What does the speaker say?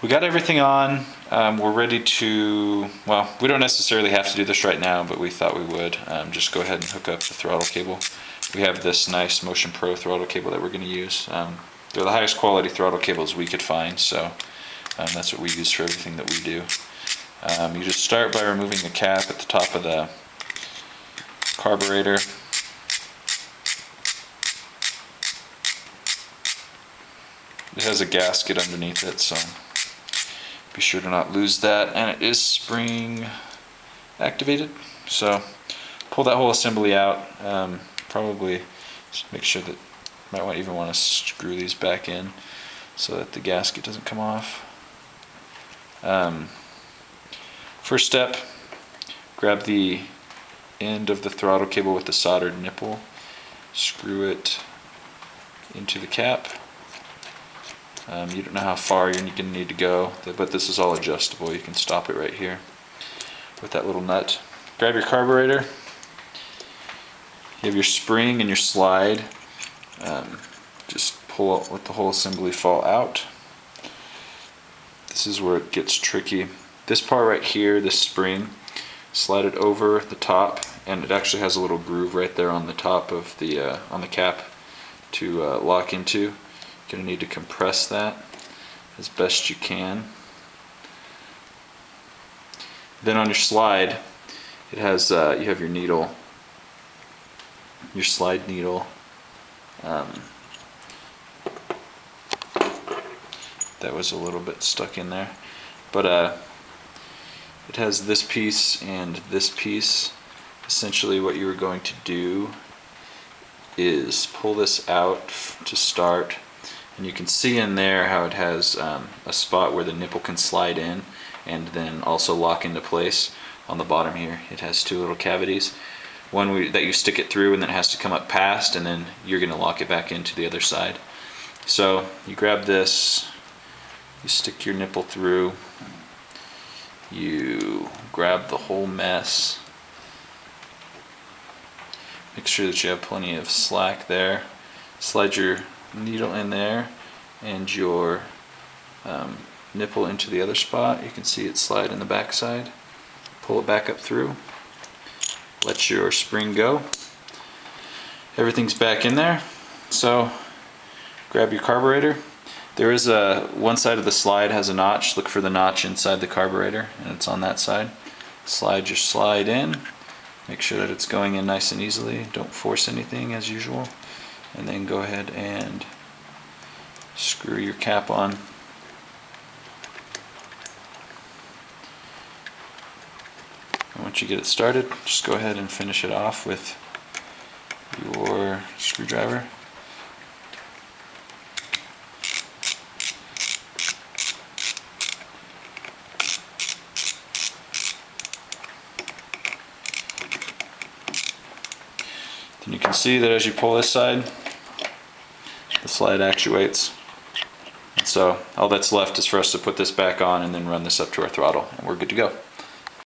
We got everything on. We're ready to, well, we don't necessarily have to do this right now, but we thought we would. Just go ahead and hook up the throttle cable. We have this nice Motion Pro throttle cable that we're going to use. They're the highest quality throttle cables we could find, so that's what we use for everything that we do. You just start by removing the cap at the top of the carburetor. It has a gasket underneath it, so be sure to not lose that. And it is spring activated, so pull that whole assembly out. Probably just make sure that you might even want to screw these back in so that the gasket doesn't come off. First step, grab the end of the throttle cable with the soldered nipple, screw it into the cap. You don't know how far you're going to need to go, but this is all adjustable. You can stop it right here with that little nut. Grab your carburetor. You have your spring and your slide. Just pull out, let the whole assembly fall out. This is where it gets tricky. This part right here, this spring, slide it over the top, and it actually has a little groove right there on the top of the on the cap to lock into. You're going to need to compress that as best you can. Then on your slide, it has you have your needle, your slide needle. That was a little bit stuck in there, but it has this piece and this piece. Essentially what you are going to do is pull this out to start, and you can see in there how it has a spot where the nipple can slide in and then also lock into place. On the bottom here it has two little cavities, one that you stick it through and then it has to come up past, and then you're going to lock it back into the other side. So you grab this, you stick your nipple through, you grab the whole mess, make sure that you have plenty of slack there, slide your needle in there and your nipple into the other spot. You can see it slide in the back side, pull it back up through, let your spring go. Everything's back in there. So grab your carburetor. There is one side of the slide has a notch. Look for the notch inside the carburetor, and it's on that side. Slide your slide in. Make sure that it's going in nice and easily. Don't force anything as usual. And then go ahead and screw your cap on. And once you get it started, just go ahead and finish it off with your screwdriver. Then you can see that as you pull this side, the slide actuates. And so all that's left is for us to put this back on and then run this up to our throttle, and we're good to go.